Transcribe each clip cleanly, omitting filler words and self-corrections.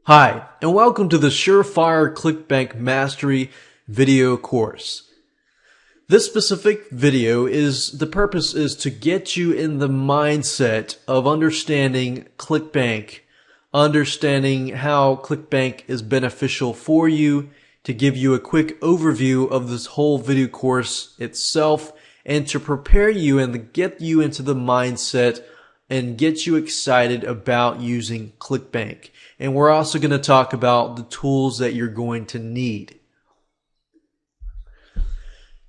Hi, and welcome to the Surefire Clickbank Mastery video course. This specific video the purpose is to get you in the mindset of understanding Clickbank, understanding how Clickbank is beneficial for you, to give you a quick overview of this whole video course itself, and to prepare you and get you into the mindset and get you excited about using Clickbank. And we're also going to talk about the tools that you're going to need.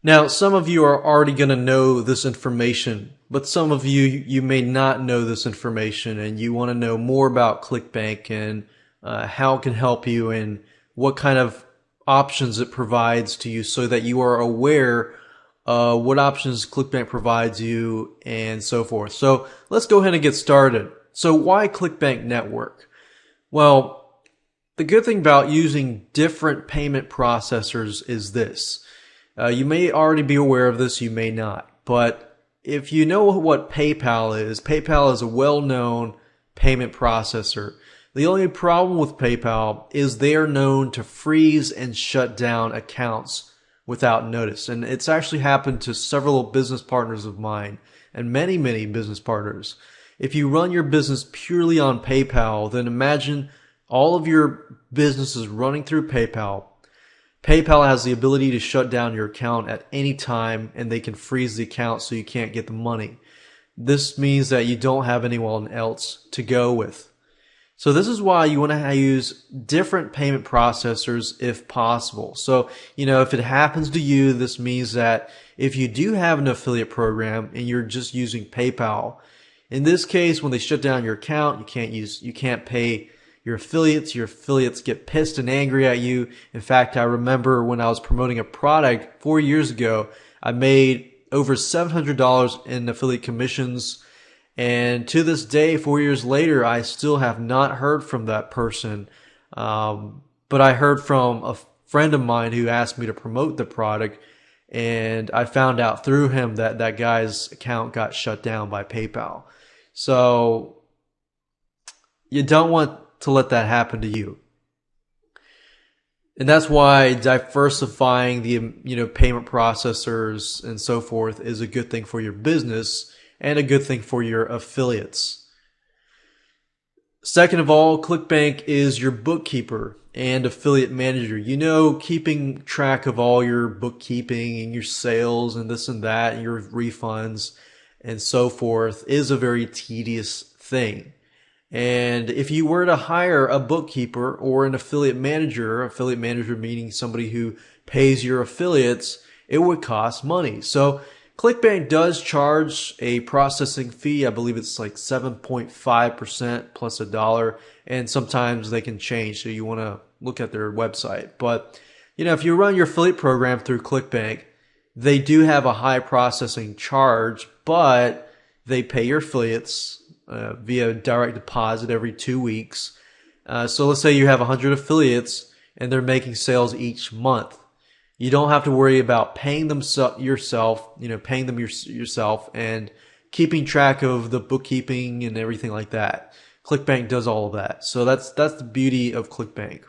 Now, some of you are already going to know this information, but some of you may not know this information, and you want to know more about Clickbank and how it can help you and what kind of options it provides to you, so that you are aware what options Clickbank provides you and so forth. So let's go ahead and get started. So why Clickbank Network? Well, the good thing about using different payment processors is this. You may already be aware of this, you may not. But if you know what PayPal is a well-known payment processor. The only problem with PayPal is they are known to freeze and shut down accounts without notice. And it's actually happened to several business partners of mine and many business partners. If you run your business purely on PayPal, then imagine all of your businesses running through PayPal. PayPal has the ability to shut down your account at any time, and they can freeze the account so you can't get the money. This means that you don't have anyone else to go with. So this is why you want to use different payment processors if possible. So, if it happens to you, this means that if you do have an affiliate program and you're just using PayPal, in this case, when they shut down your account, you can't pay your affiliates. Your affiliates get pissed and angry at you. In fact, I remember when I was promoting a product 4 years ago, I made over $700 in affiliate commissions. And to this day, 4 years later, I still have not heard from that person. But I heard from a friend of mine who asked me to promote the product, and I found out through him that that guy's account got shut down by PayPal. So you don't want to let that happen to you. And that's why diversifying the payment processors and so forth is a good thing for your business and a good thing for your affiliates. Second of all, Clickbank is your bookkeeper and affiliate manager. Keeping track of all your bookkeeping and your sales and this and that and your refunds and so forth is a very tedious thing. And if you were to hire a bookkeeper or an affiliate manager meaning somebody who pays your affiliates, it would cost money. So Clickbank does charge a processing fee. I believe it's like 7.5% plus $1, and sometimes they can change, so you want to look at their website. But if you run your affiliate program through Clickbank, they do have a high processing charge, but they pay your affiliates via direct deposit every 2 weeks. So let's say you have 100 affiliates and they're making sales each month. You don't have to worry about paying them yourself and keeping track of the bookkeeping and everything like that. Clickbank does all of that. So that's the beauty of Clickbank.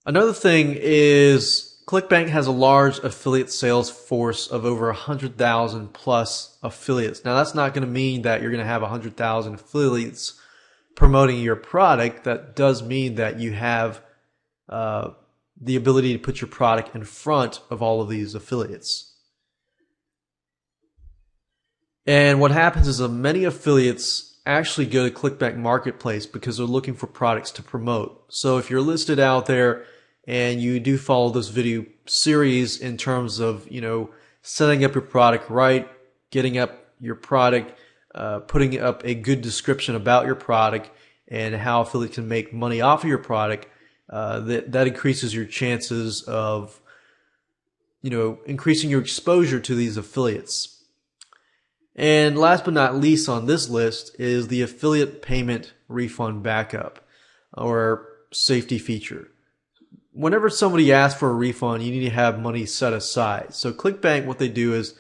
Another thing is Clickbank has a large affiliate sales force of over 100,000 plus affiliates. Now, that's not going to mean that you're going to have 100,000 affiliates promoting your product. That does mean that you have the ability to put your product in front of all of these affiliates. And what happens is that many affiliates actually go to Clickbank Marketplace because they're looking for products to promote. So if you're listed out there and you do follow this video series in terms of, setting up your product right, getting up your product, putting up a good description about your product and how affiliates can make money off of your product, that increases your chances of, increasing your exposure to these affiliates. And last but not least on this list is the affiliate payment refund backup or safety feature. Whenever somebody asks for a refund, you need to have money set aside. So Clickbank, what they do is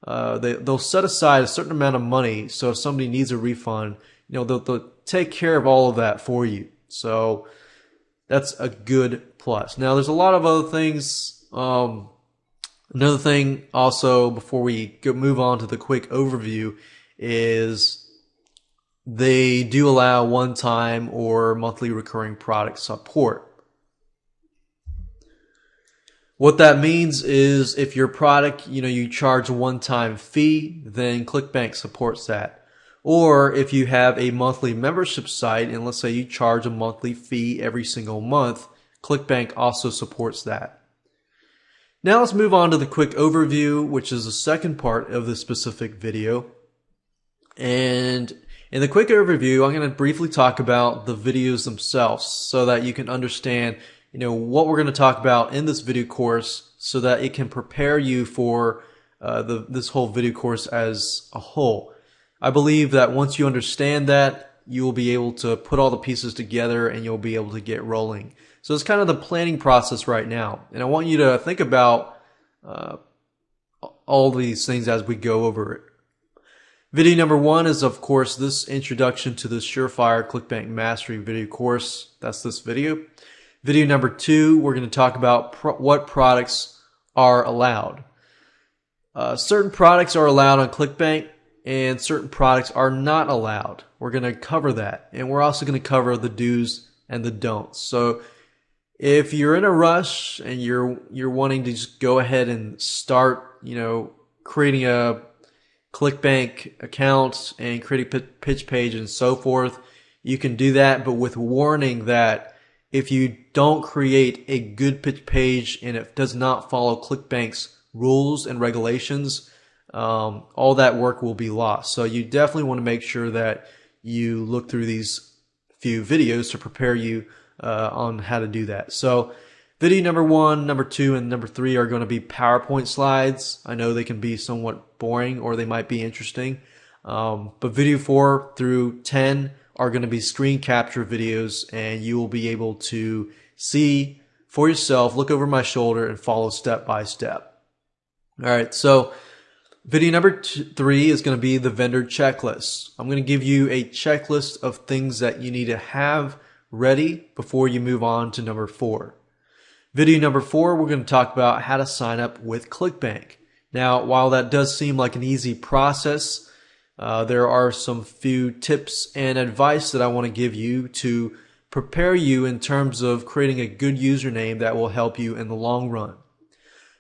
they'll set aside a certain amount of money. So if somebody needs a refund, they'll take care of all of that for you. So that's a good plus. Now, there's a lot of other things. Another thing also before we move on to the quick overview is they do allow one-time or monthly recurring product support. What that means is if your product, you charge a one-time fee, then Clickbank supports that. Or if you have a monthly membership site and let's say you charge a monthly fee every single month, Clickbank also supports that. Now let's move on to the quick overview, which is the second part of this specific video. And in the quick overview, I'm going to briefly talk about the videos themselves so that you can understand, what we're going to talk about in this video course so that it can prepare you for this whole video course as a whole. I believe that once you understand that, you will be able to put all the pieces together and you'll be able to get rolling. So it's kind of the planning process right now. And I want you to think about all these things as we go over it. Video number 1 is, of course, this introduction to the Surefire Clickbank Mastery video course. That's this video. Video number 2, we're going to talk about what products are allowed. Certain products are allowed on Clickbank and certain products are not allowed. We're going to cover that. And we're also going to cover the do's and the don'ts. So if you're in a rush and you're wanting to just go ahead and start, creating a Clickbank account and creating a pitch page and so forth, you can do that, but with warning that if you don't create a good pitch page and it does not follow Clickbank's rules and regulations, all that work will be lost. So you definitely want to make sure that you look through these few videos to prepare you on how to do that. So video number 1, number 2, and number 3 are going to be PowerPoint slides. I know they can be somewhat boring or they might be interesting. But video 4 through 10 are going to be screen capture videos and you will be able to see for yourself, look over my shoulder and follow step by step. All right, so video number 3 is going to be the vendor checklist. I'm going to give you a checklist of things that you need to have ready before you move on to number 4. Video number 4, we're going to talk about how to sign up with Clickbank. Now, while that does seem like an easy process, there are some few tips and advice that I want to give you to prepare you in terms of creating a good username that will help you in the long run.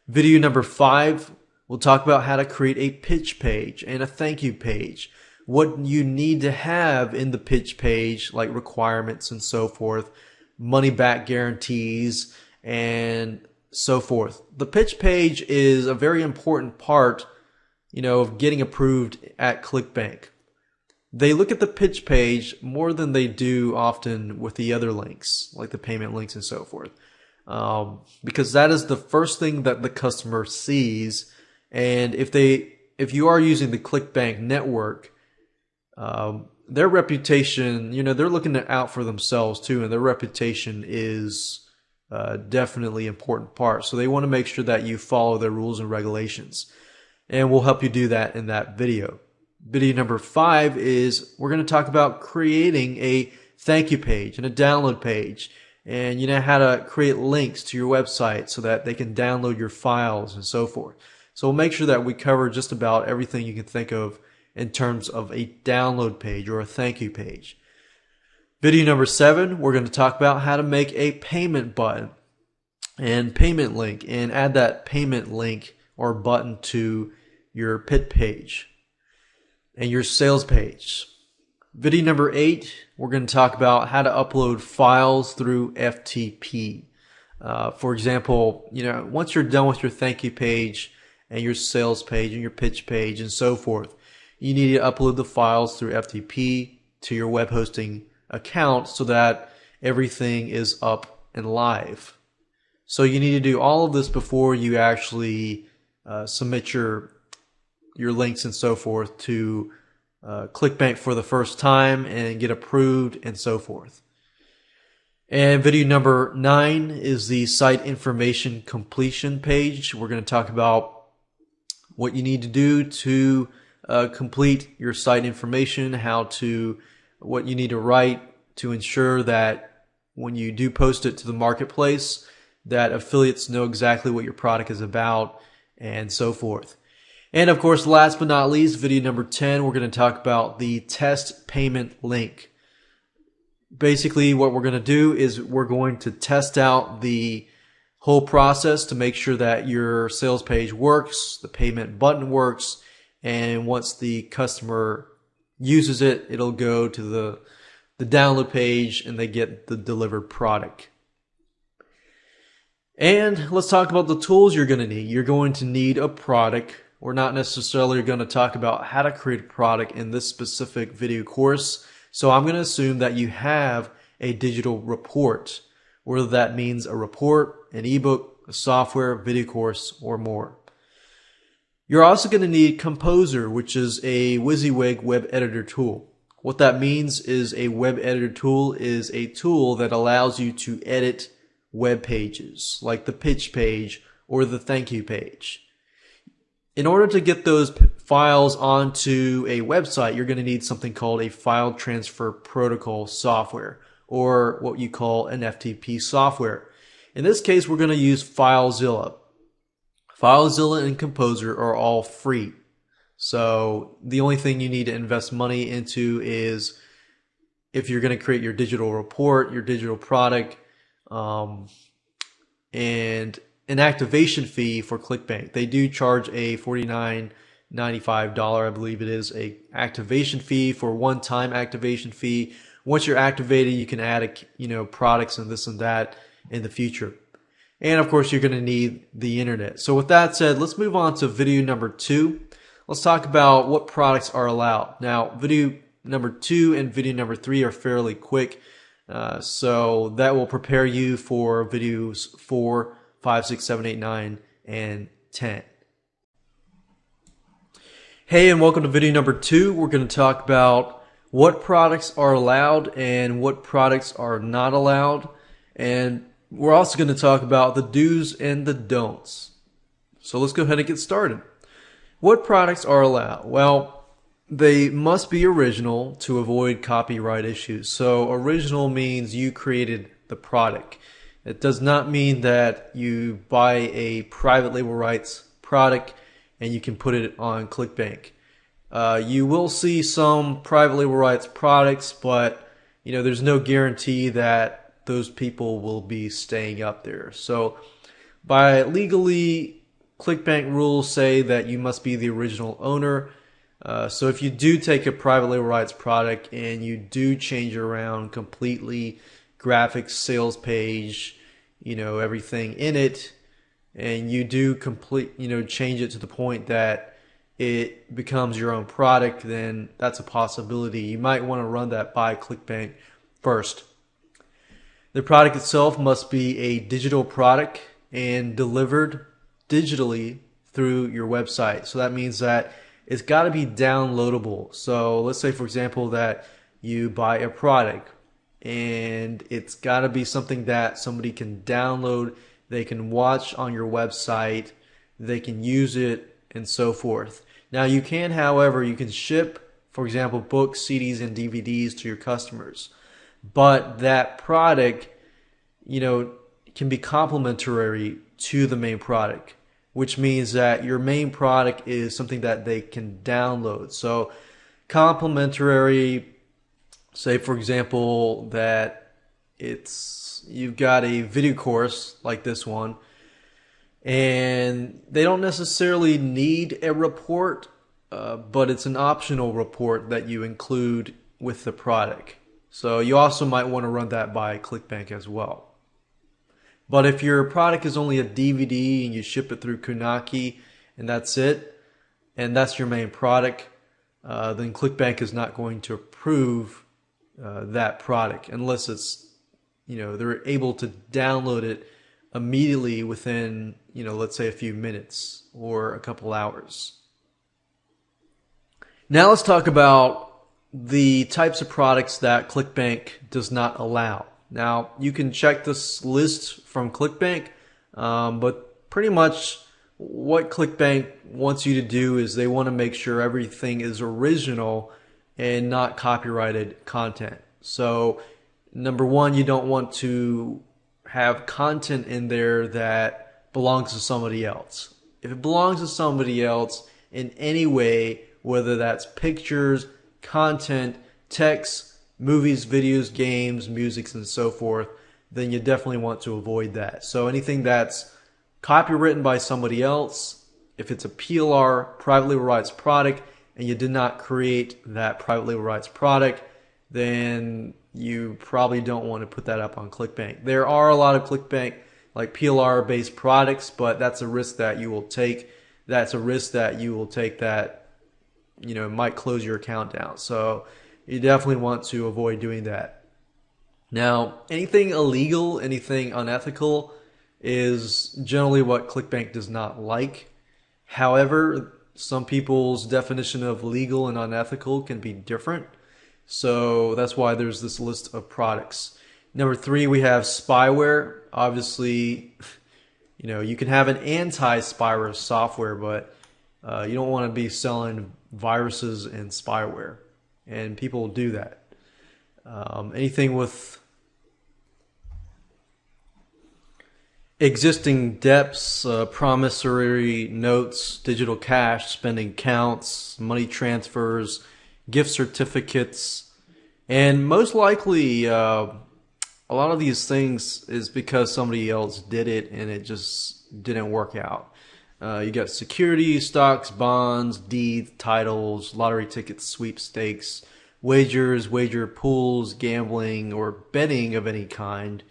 Video number 5, we'll talk about how to create a pitch page and a thank you page. What you need to have in the pitch page, like requirements and so forth, money back guarantees, and so forth. The pitch page is a very important part, of getting approved at Clickbank. They look at the pitch page more than they do often with the other links, like the payment links and so forth. Because that is the first thing that the customer sees. And if you are using the Clickbank network, their reputation, they're looking out for themselves too, and their reputation is definitely an important part. So they want to make sure that you follow their rules and regulations. And we'll help you do that in that video. Video number 5 is we're going to talk about creating a thank you page and a download page. And how to create links to your website so that they can download your files and so forth. So we'll make sure that we cover just about everything you can think of in terms of a download page or a thank you page. Video number 7, we're going to talk about how to make a payment button and payment link and add that payment link or button to your pitch page and your sales page. Video number 8, we're going to talk about how to upload files through FTP. For example, once you're done with your thank you page and your sales page and your pitch page and so forth, you need to upload the files through FTP to your web hosting account so that everything is up and live. So you need to do all of this before you actually submit your links and so forth to Clickbank for the first time and get approved and so forth. And video number 9 is the site information completion page. We're going to talk about what you need to do to complete your site information, how to what you need to write to ensure that when you do post it to the marketplace, that affiliates know exactly what your product is about and so forth. And of course, last but not least, video number 10, we're going to talk about the test payment link. Basically, what we're going to do is we're going to test out the whole process to make sure that your sales page works, the payment button works, and once the customer uses it, it'll go to the download page and they get the delivered product. And let's talk about the tools you're going to need. You're going to need a product. We're not necessarily going to talk about how to create a product in this specific video course. So I'm going to assume that you have a digital report, whether that means a report, an ebook, a software, video course, or more. You're also going to need Composer, which is a WYSIWYG web editor tool. What that means is a web editor tool is a tool that allows you to edit web pages, like the pitch page or the thank you page. In order to get those files onto a website, you're going to need something called a file transfer protocol software, or what you call an FTP software. In this case, we're going to use FileZilla. FileZilla and Composer are all free. So the only thing you need to invest money into is if you're going to create your digital report, your digital product, and an activation fee for Clickbank. They do charge a $49.95, I believe it is, a activation fee for one-time activation fee. Once you're activated, you can add products and this and that in the future. And of course, you're going to need the internet. So with that said, let's move on to video number 2. Let's talk about what products are allowed. Now, video number 2 and video number 3 are fairly quick. So that will prepare you for videos 4, 5, 6, 7, 8, 9, and 10. Hey, and welcome to video number 2. We're going to talk about what products are allowed and what products are not allowed. And we're also going to talk about the do's and the don'ts. So let's go ahead and get started. What products are allowed? Well, they must be original to avoid copyright issues. So original means you created the product. It does not mean that you buy a private label rights product and you can put it on Clickbank. You will see some private label rights products, but there's no guarantee that those people will be staying up there. So by legally, Clickbank rules say that you must be the original owner. So if you do take a private label rights product and you do change around completely, graphics, sales page, everything in it, and you do change it to the point that it becomes your own product, then that's a possibility. You might want to run that by Clickbank first. The product itself must be a digital product and delivered digitally through your website. So that means that it's got to be downloadable. So let's say, for example, that you buy a product and it's got to be something that somebody can download, they can watch on your website, they can use it, and so forth. Now you can, however, you can ship, for example, books, CDs, and DVDs to your customers. But that product, can be complementary to the main product, which means that your main product is something that they can download. So complementary, say for example that you've got a video course like this one, and they don't necessarily need a report, but it's an optional report that you include with the product. So you also might want to run that by Clickbank as well. But if your product is only a DVD and you ship it through Kunaki and that's it, and that's your main product, then Clickbank is not going to approve that product unless it's, they're able to download it immediately within, let's say a few minutes or a couple hours. Now let's talk about the types of products that Clickbank does not allow. Now you can check this list from Clickbank, but pretty much what Clickbank wants you to do is they want to make sure everything is original and not copyrighted content. So number one, you don't want to have content in there that belongs to somebody else. If it belongs to somebody else in any way, whether that's pictures, content, text, movies, videos, games, music, and so forth, then you definitely want to avoid that. So anything that's copywritten by somebody else, if it's a PLR, private label rights product, and you did not create that private label rights product, then you probably don't want to put that up on Clickbank. There are a lot of Clickbank like PLR based products, but that's a risk that you will take. That's a risk that you will take that, might close your account down. So you definitely want to avoid doing that. Now, anything illegal, anything unethical is generally what Clickbank does not like. However, some people's definition of legal and unethical can be different. So that's why there's this list of products. Number 3, we have spyware. Obviously, you can have an anti-spyware software, but you don't want to be selling viruses and spyware. And people do that. Anything with existing debts, promissory notes, digital cash, spending counts, money transfers, gift certificates, and most likely a lot of these things is because somebody else did it and it just didn't work out. You got securities, stocks, bonds, deeds, titles, lottery tickets, sweepstakes, wagers, wager pools, gambling, or betting of any kind.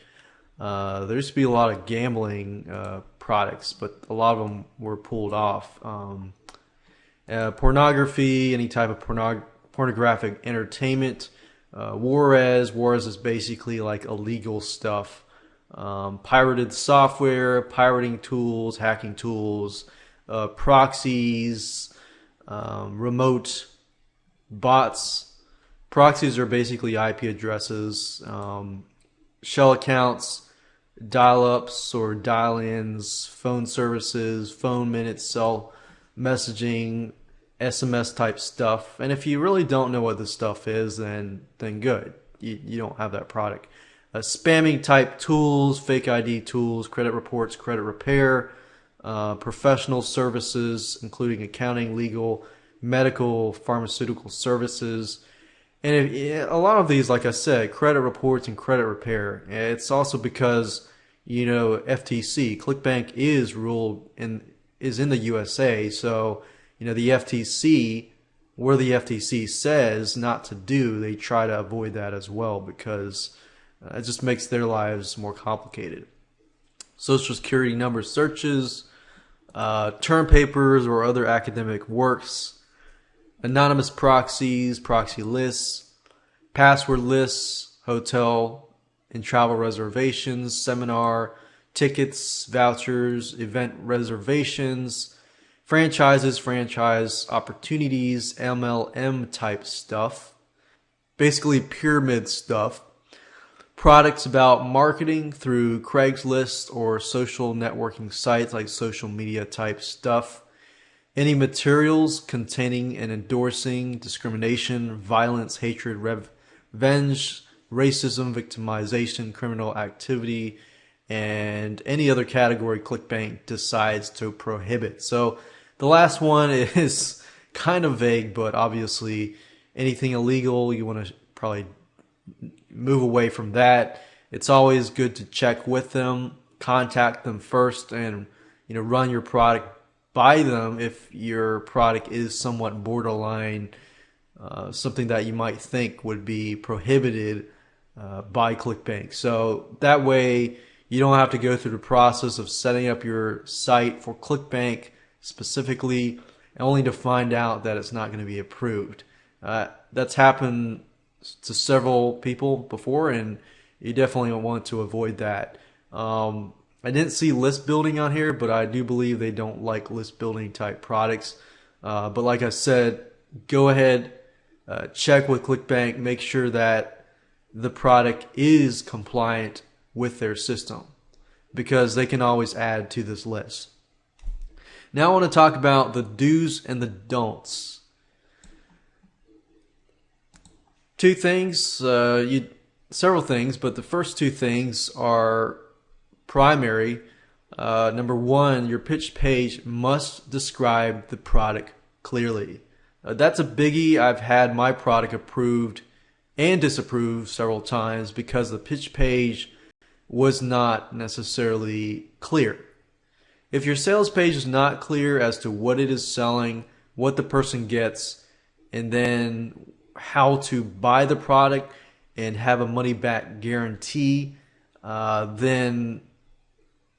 There used to be a lot of gambling products, but a lot of them were pulled off. Pornography, any type of pornographic entertainment. Juarez is basically like illegal stuff. Pirated software, pirating tools, hacking tools, proxies, remote bots. Proxies are basically IP addresses, shell accounts, dial-ups or dial-ins, phone services, phone minutes, cell messaging, SMS type stuff. And if you really don't know what this stuff is, then good. You don't have that product. Spamming type tools, fake ID tools, credit reports, credit repair, professional services, including accounting, legal, medical, pharmaceutical services. And a lot of these, like I said, credit reports and credit repair. It's also because, FTC, Clickbank is in the USA. So, the FTC, where the FTC says not to do, they try to avoid that as well because it just makes their lives more complicated. Social Security number searches, term papers or other academic works, anonymous proxies, proxy lists, password lists, hotel and travel reservations, seminar tickets, vouchers, event reservations, franchises, franchise opportunities, MLM type stuff, basically pyramid stuff, products about marketing through Craigslist or social networking sites like social media type stuff, any materials containing and endorsing discrimination, violence, hatred, revenge, racism, victimization, criminal activity, and any other category Clickbank decides to prohibit. So the last one is kind of vague, but obviously anything illegal, you want to probably move away from that. It's always good to check with them, contact them first, and run your product by them if your product is somewhat borderline, something that you might think would be prohibited by Clickbank. So that way you don't have to go through the process of setting up your site for Clickbank specifically, only to find out that it's not going to be approved. That's happened to several people before, and you definitely want to avoid that. I didn't see list building on here, but I do believe they don't like list building type products. But like I said, go ahead, check with Clickbank, make sure that the product is compliant with their system, because they can always add to this list. Now I want to talk about the do's and the don'ts. Two things, several things, but the first two things are primary. Number one, your pitch page must describe the product clearly. That's a biggie. I've had my product approved and disapproved several times because the pitch page was not necessarily clear. If your sales page is not clear as to what it is selling, what the person gets, and then how to buy the product and have a money back guarantee, then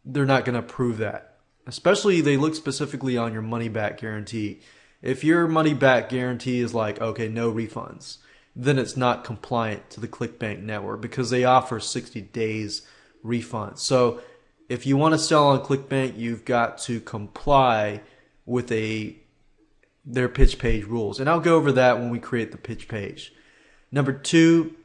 they're not going to approve that. Especially they look specifically on your money back guarantee. If your money back guarantee is like, okay, no refunds, then it's not compliant to the Clickbank network because they offer 60 days refund. So if you want to sell on Clickbank, you've got to comply with their pitch page rules. And I'll go over that when we create the pitch page. Number two,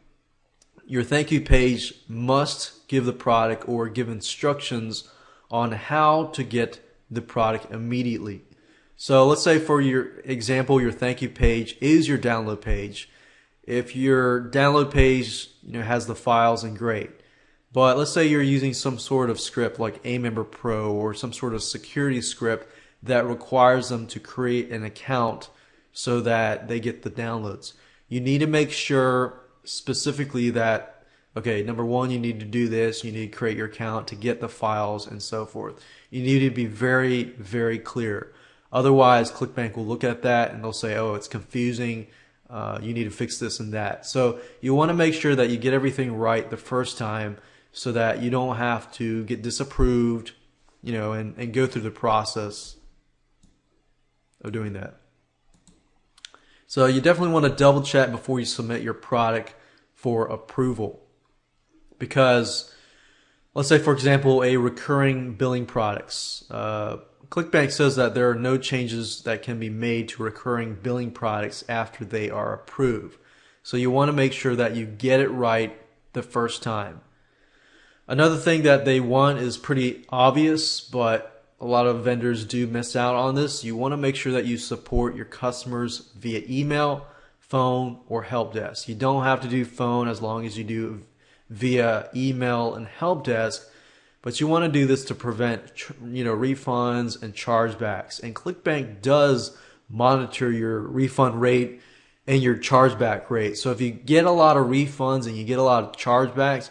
your thank you page must give the product or give instructions on how to get the product immediately. So let's say for your example, your thank you page is your download page. If your download page has the files, then great. But let's say you're using some sort of script like Amember Pro or some sort of security script that requires them to create an account so that they get the downloads. You need to make sure specifically that, okay, number one, you need to do this. You need to create your account to get the files and so forth. You need to be very, very clear. Otherwise, Clickbank will look at that and they'll say, oh, it's confusing. You need to fix this and that. So you want to make sure that you get everything right the first time so that you don't have to get disapproved, and go through the process of doing that. So you definitely want to double check before you submit your product for approval. Because let's say, for example, a recurring billing products. Clickbank says that there are no changes that can be made to recurring billing products after they are approved. So you want to make sure that you get it right the first time. Another thing that they want is pretty obvious, but a lot of vendors do miss out on this. You want to make sure that you support your customers via email, phone, or help desk. You don't have to do phone as long as you do via email and help desk, but you want to do this to prevent refunds and chargebacks. And Clickbank does monitor your refund rate and your chargeback rate. So if you get a lot of refunds and you get a lot of chargebacks,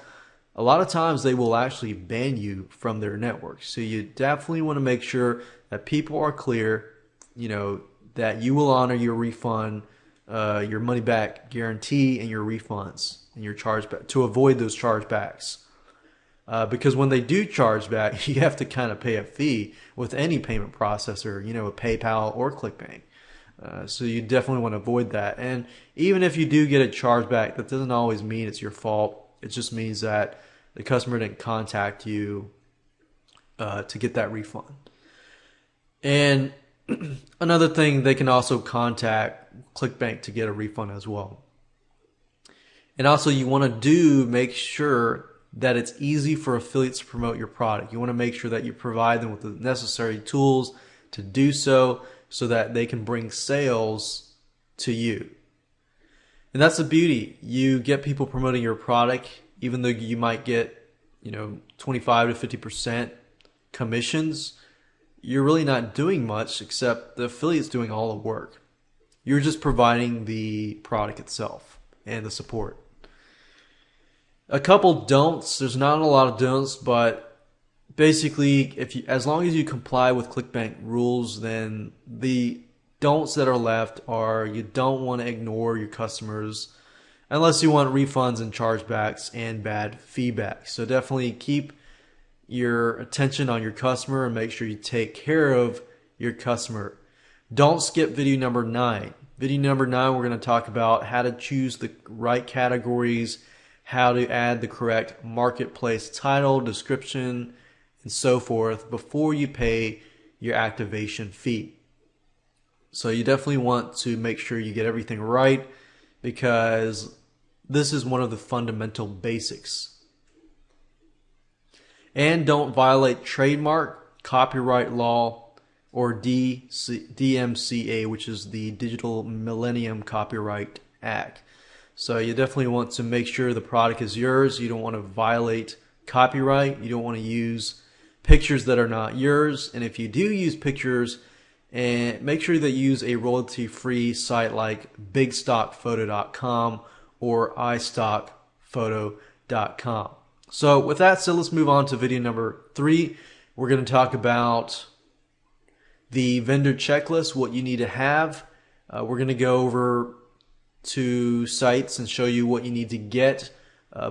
a lot of times they will actually ban you from their network. So you definitely want to make sure that people are clear, that you will honor your refund, your money back guarantee, and your refunds and your chargeback to avoid those chargebacks. Because when they do charge back, you have to kind of pay a fee with any payment processor, PayPal or Clickbank. So you definitely want to avoid that. And even if you do get a chargeback, that doesn't always mean it's your fault. It just means that the customer didn't contact you to get that refund. And another thing, they can also contact Clickbank to get a refund as well. And also you want to make sure that it's easy for affiliates to promote your product. You want to make sure that you provide them with the necessary tools to do so that they can bring sales to you. And that's the beauty. You get people promoting your product, even though you might get 25 to 50% commissions. You're really not doing much except the affiliate's doing all the work. You're just providing the product itself and the support. A couple don'ts. There's not a lot of don'ts, but basically, as long as you comply with Clickbank rules, then the don'ts that are left are you don't want to ignore your customers unless you want refunds and chargebacks and bad feedback. So definitely keep your attention on your customer and make sure you take care of your customer. Don't skip video number 9. Video number 9, we're going to talk about how to choose the right categories, how to add the correct marketplace title, description, and so forth before you pay your activation fee. So you definitely want to make sure you get everything right because this is one of the fundamental basics. And don't violate trademark, copyright law, or DMCA, which is the Digital Millennium Copyright Act. So you definitely want to make sure the product is yours. You don't want to violate copyright. You don't want to use pictures that are not yours. And if you do use pictures, and make sure that you use a royalty-free site like bigstockphoto.com or istockphoto.com. So with that said, let's move on to video number 3. We're going to talk about the vendor checklist, what you need to have. We're going to go over to sites and show you what you need to get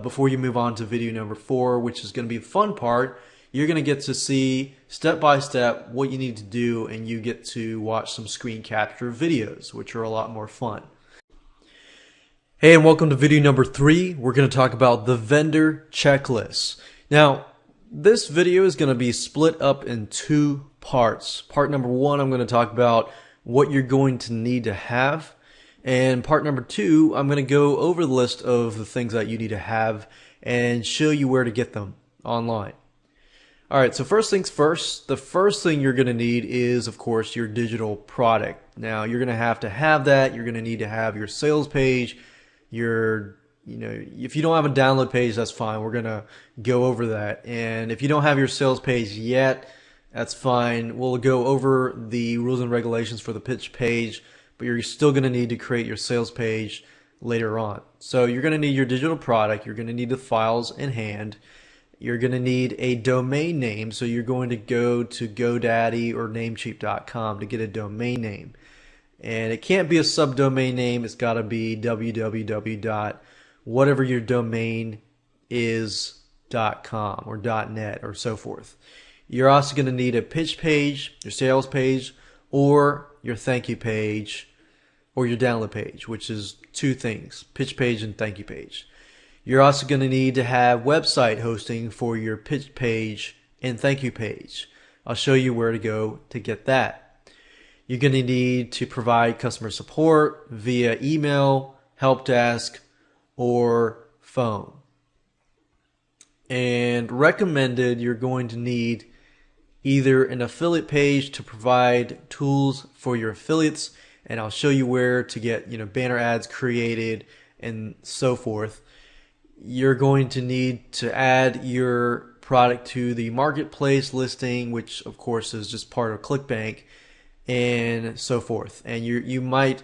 before you move on to video number 4, which is going to be the fun part. You're going to get to see step by step what you need to do, and you get to watch some screen capture videos, which are a lot more fun. Hey, and welcome to video number 3. We're going to talk about the vendor checklist. Now, this video is going to be split up in 2 parts. Part number 1, I'm going to talk about what you're going to need to have. And part number 2, I'm going to go over the list of the things that you need to have and show you where to get them online. Alright, so first things first, the first thing you're going to need is, of course, your digital product. Now, you're going to have that. You're going to need to have your sales page, if you don't have a download page, that's fine. We're going to go over that. And if you don't have your sales page yet, that's fine. We'll go over the rules and regulations for the pitch page, but you're still going to need to create your sales page later on. So you're going to need your digital product. You're going to need the files in hand. You're going to need a domain name, so you're going to go to GoDaddy or Namecheap.com to get a domain name. And it can't be a subdomain name. It's got to be www.whatever your domain is.com or .net or so forth. You're also going to need a pitch page, your sales page, or your thank you page, or your download page, which is 2 things, pitch page and thank you page. You're also going to need to have website hosting for your pitch page and thank you page. I'll show you where to go to get that. You're going to need to provide customer support via email, help desk, or phone. And recommended, you're going to need either an affiliate page to provide tools for your affiliates, and I'll show you where to get banner ads created and so forth. You're going to need to add your product to the marketplace listing, which of course is just part of Clickbank, and so forth. And you might,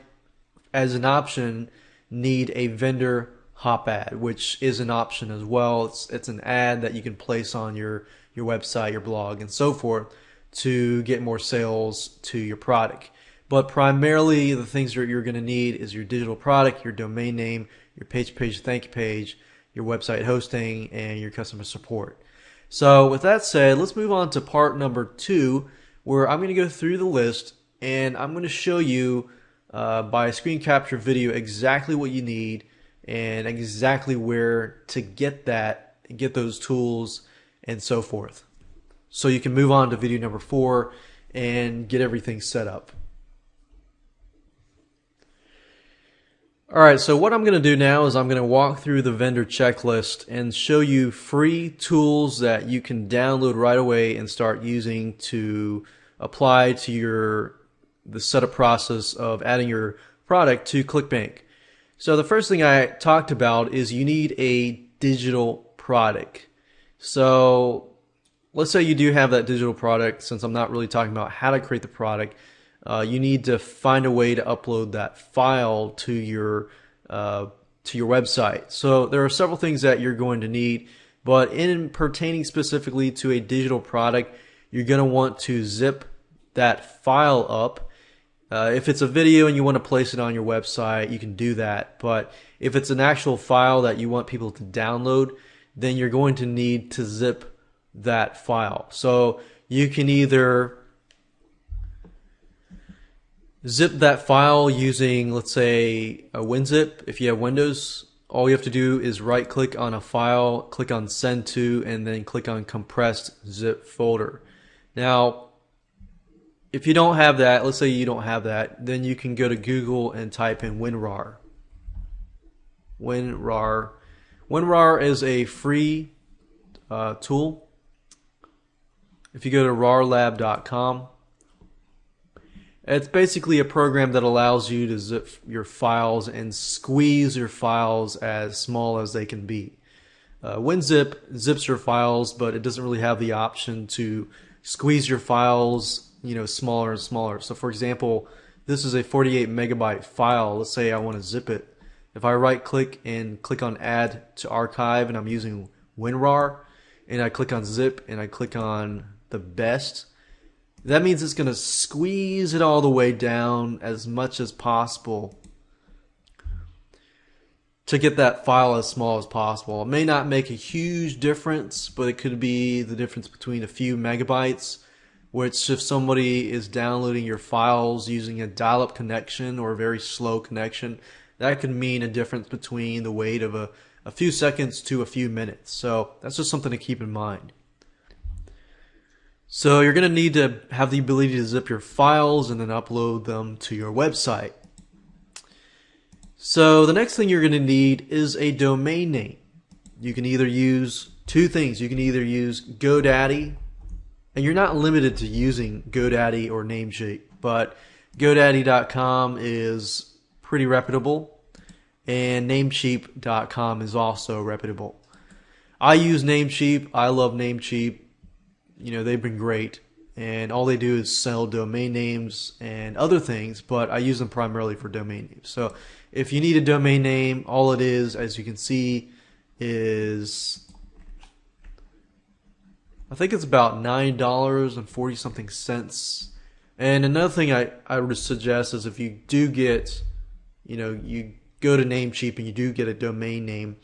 as an option, need a vendor hop ad, which is an option as well. It's an ad that you can place on your website, your blog, and so forth to get more sales to your product. But primarily the things that you're going to need is your digital product, your domain name, your pitch page, thank you page, your website hosting, and your customer support. So with that said, let's move on to part number 2, where I'm going to go through the list and I'm going to show you by a screen capture video exactly what you need and exactly where to get those tools and so forth. So you can move on to video number 4 and get everything set up. Alright, so what I'm going to do now is I'm going to walk through the vendor checklist and show you free tools that you can download right away and start using to apply to the setup process of adding your product to Clickbank. So the first thing I talked about is you need a digital product. So let's say you do have that digital product. Since I'm not really talking about how to create the product, you need to find a way to upload that file to your website. So there are several things that you're going to need, but in pertaining specifically to a digital product, you're going to want to zip that file up. If it's a video and you want to place it on your website, you can do that. But if it's an actual file that you want people to download, then you're going to need to zip that file. So you can either zip that file using, let's say, a WinZip. If you have Windows, all you have to do is right click on a file, click on send to, and then click on compressed zip folder. Now, if you don't have that, let's say you don't have that, then you can go to Google and type in WinRAR. WinRAR is a free tool. If you go to rarlab.com, It's basically a program that allows you to zip your files and squeeze your files as small as they can be. WinZip zips your files, but it doesn't really have the option to squeeze your files, smaller and smaller. So for example, this is a 48 megabyte file. Let's say I want to zip it. If I right click and click on add to archive, and I'm using WinRAR, and I click on zip and I click on the best, that means it's going to squeeze it all the way down as much as possible to get that file as small as possible. It may not make a huge difference, but it could be the difference between a few megabytes, which if somebody is downloading your files using a dial-up connection or a very slow connection, that can mean a difference between the wait of a few seconds to a few minutes. So that's just something to keep in mind. So you're going to need to have the ability to zip your files and then upload them to your website. So the next thing you're going to need is a domain name. You can either use two things. You can either use GoDaddy, and you're not limited to using GoDaddy or Namecheap, but GoDaddy.com is pretty reputable, and Namecheap.com is also reputable. I use Namecheap. I love Namecheap. They've been great, and all they do is sell domain names and other things, but I use them primarily for domain names. So if you need a domain name, all it is, as you can see, is I think it's about $9.40 something cents. And another thing I would suggest is if you do get, you go to Namecheap and you do get a domain name,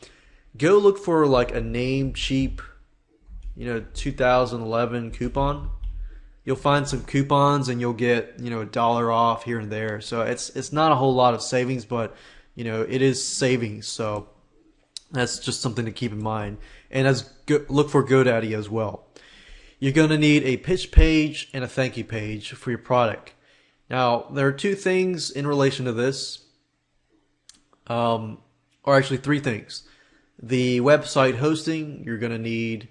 go look for like a Namecheap 2011 coupon. You'll find some coupons and you'll get $1 off here and there. So it's not a whole lot of savings, but it is savings. So that's just something to keep in mind. And look for GoDaddy as well. You're going to need a pitch page and a thank you page for your product. Now there are two things in relation to this, or actually three things. The website hosting, you're going to need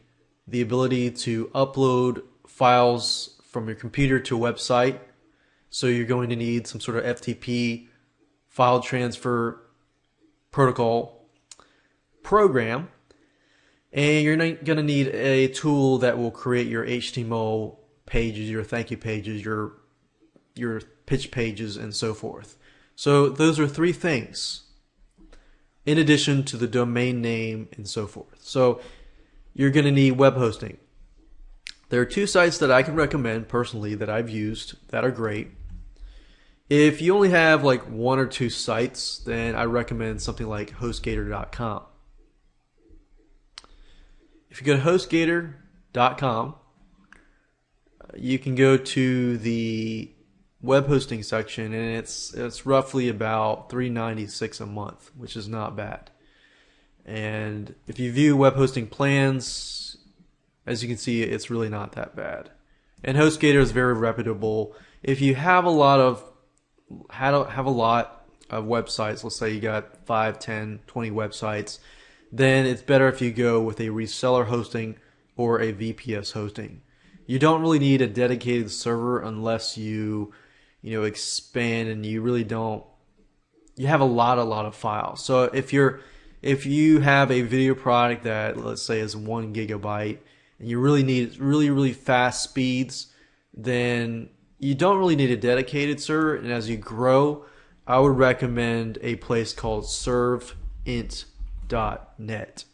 the ability to upload files from your computer to a website. So you're going to need some sort of FTP file transfer protocol program. And you're going to need a tool that will create your HTML pages, your thank you pages, your pitch pages, and so forth. So those are three things in addition to the domain name and so forth. So you're going to need web hosting. There are two sites that I can recommend personally that I've used that are great. If you only have like one or two sites, then I recommend something like HostGator.com. If you go to HostGator.com, you can go to the web hosting section, and it's roughly about $3.96 a month, which is not bad. And if you view web hosting plans, as you can see, it's really not that bad. And HostGator is very reputable. If you have a lot of websites, let's say you got 5, 10, 20 websites, then it's better if you go with a reseller hosting or a VPS hosting. You don't really need a dedicated server unless you expand, and you really don't. You have a lot of files. So if you have a video product that, let's say, is 1 gigabyte, and you really need really fast speeds, then you don't really need a dedicated server. And as you grow, I would recommend a place called serveint.net.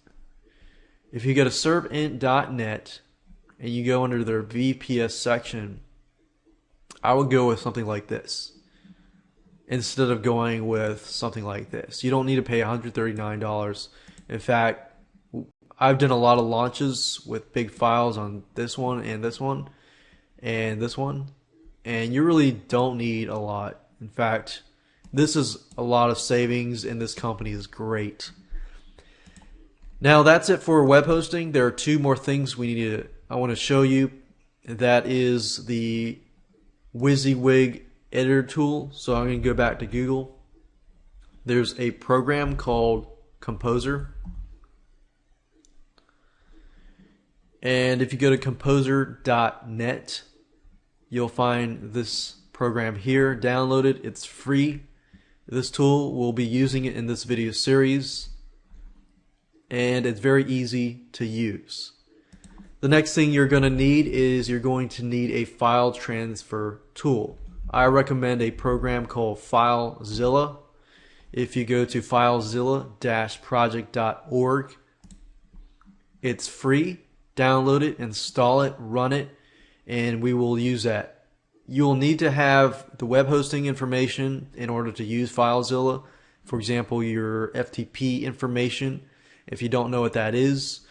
If you go to serveint.net and you go under their VPS section, I would go with something like this instead of going with something like this. You don't need to pay $139. In fact, I've done a lot of launches with big files on this one and this one and this one, and you really don't need a lot. In fact, this is a lot of savings, and this company is great. Now that's it for web hosting. There are two more things I want to show you. That is the WYSIWYG editor tool. So I'm going to go back to Google. There's a program called Composer. And if you go to composer.net, you'll find this program here, download it. It's free. This tool, we'll be using it in this video series, and it's very easy to use. The next thing you're going to need is you're going to need a file transfer tool. I recommend a program called FileZilla. If you go to filezilla-project.org, it's free. Download it, install it, run it, and we will use that. You'll need to have the web hosting information in order to use FileZilla. For example, your FTP information. If you don't know what that is,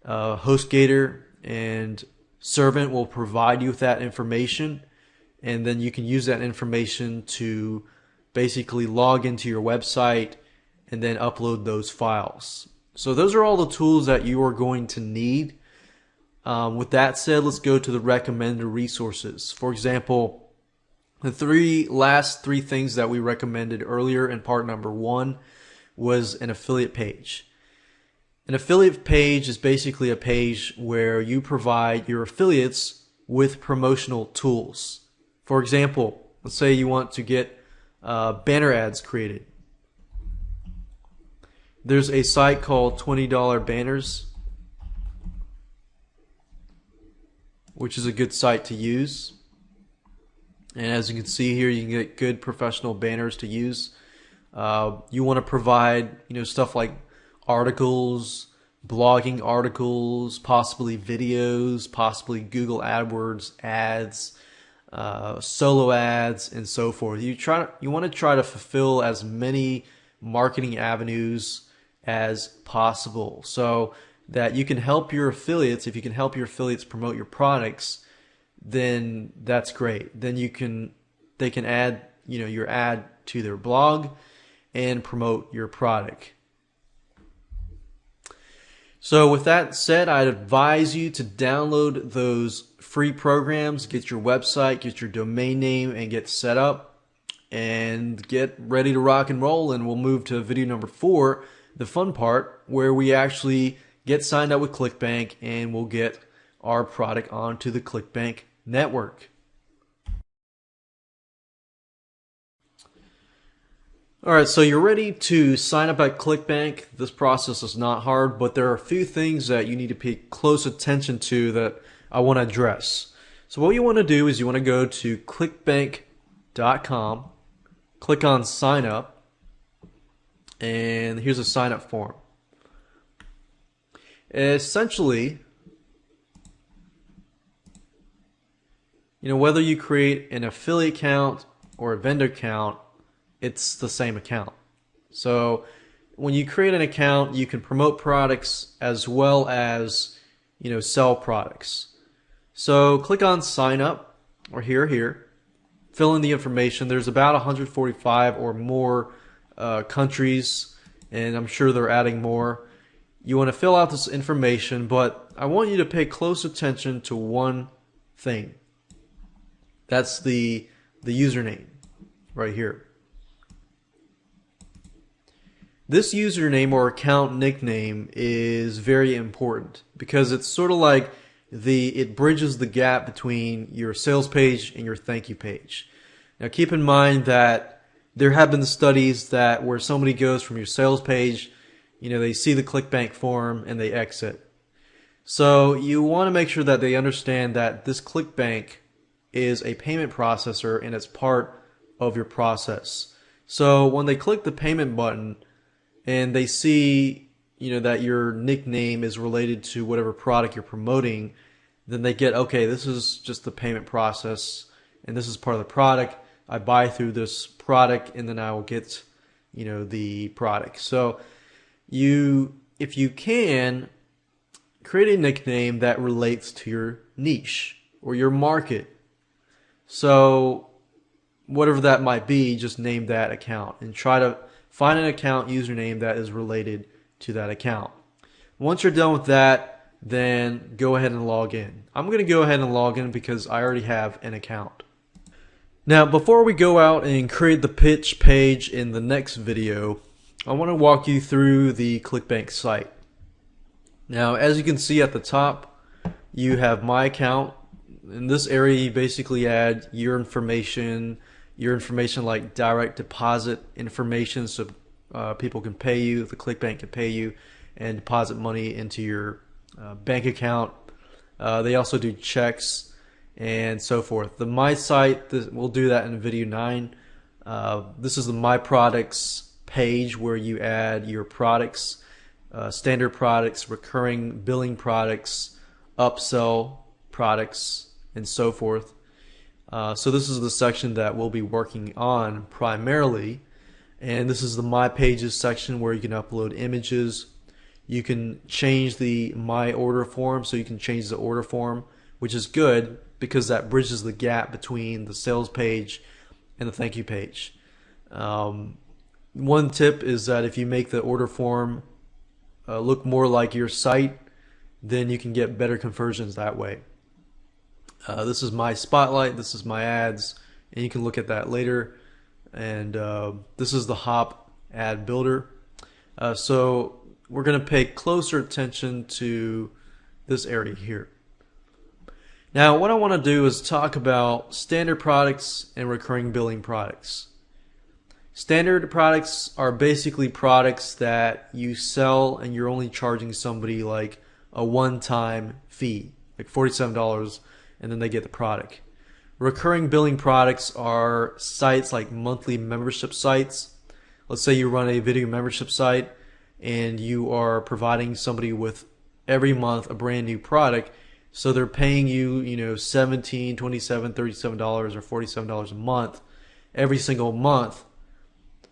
HostGator and Servant will provide you with that information, and then you can use that information to basically log into your website and then upload those files. So those are all the tools that you are going to need. With that said, let's go to the recommended resources. For example, the last three things that we recommended earlier in part number 1 was an affiliate page. An affiliate page is basically a page where you provide your affiliates with promotional tools. For example, let's say you want to get banner ads created. There's a site called $20 Banners, which is a good site to use. And as you can see here, you can get good professional banners to use. You want to provide, stuff like articles, blogging articles, possibly videos, possibly Google AdWords ads, solo ads, and so forth. You want to try to fulfill as many marketing avenues as possible, so that you can help your affiliates. If you can help your affiliates promote your products, then that's great. Then they can add your ad to their blog and promote your product. So with that said, I'd advise you to download those free programs, get your website, get your domain name, and get set up and get ready to rock and roll. And we'll move to video number 4, the fun part, where we actually get signed up with Clickbank and we'll get our product onto the Clickbank network. Alright, so you're ready to sign up at Clickbank. This process is not hard, but there are a few things that you need to pay close attention to that I want to address. So what you want to do is you want to go to clickbank.com, click on sign up, and here's a sign up form. Essentially, whether you create an affiliate account or a vendor account, it's the same account. So when you create an account, you can promote products as well as sell products. So click on sign up, or here, fill in the information. There's about 145 or more countries, and I'm sure they're adding more. You want to fill out this information, but I want you to pay close attention to one thing. That's the username right here. This username or account nickname is very important because it's sort of like it bridges the gap between your sales page and your thank you page. Now keep in mind that there have been studies that where somebody goes from your sales page, they see the Clickbank form and they exit. So you want to make sure that they understand that this Clickbank is a payment processor and it's part of your process. So when they click the payment button and they see that your nickname is related to whatever product you're promoting, then they get, okay, this is just the payment process and this is part of the product. I buy through this product and then I will get the product. So if you can, create a nickname that relates to your niche or your market. So whatever that might be, just name that account and try to find an account username that is related to that account. Once you're done with that, then go ahead and log in. I'm going to go ahead and log in because I already have an account. Now, before we go out and create the pitch page in the next video, I want to walk you through the Clickbank site. Now, as you can see at the top, you have my account. In this area, you basically add your information like direct deposit information, so people can pay you, the Clickbank can pay you, and deposit money into your bank account. They also do checks and so forth. The My Site, we'll do that in video 9. This is the My Products page where you add your products, standard products, recurring billing products, upsell products, and so forth. So this is the section that we'll be working on primarily, and this is the My Pages section where you can upload images. You can change the My Order form, so you can change the order form, which is good because that bridges the gap between the sales page and the thank you page. One tip is that if you make the order form look more like your site, then you can get better conversions that way. This is my spotlight, this is my ads, and you can look at that later. And this is the Hop ad builder. So we're going to pay closer attention to this area here. Now what I want to do is talk about standard products and recurring billing products. Standard products are basically products that you sell and you're only charging somebody like a one-time fee, like $47, and then they get the product. Recurring billing products are sites like monthly membership sites. Let's say you run a video membership site and you are providing somebody with every month a brand new product, so they're paying you, $17, $27, $37 or $47 a month every single month,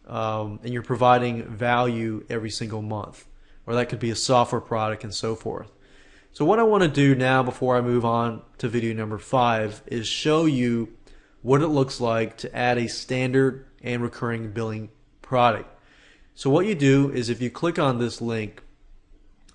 and you're providing value every single month, or that could be a software product and so forth. So what I want to do now before I move on to video number 5 is show you what it looks like to add a standard and recurring billing product. So what you do is if you click on this link,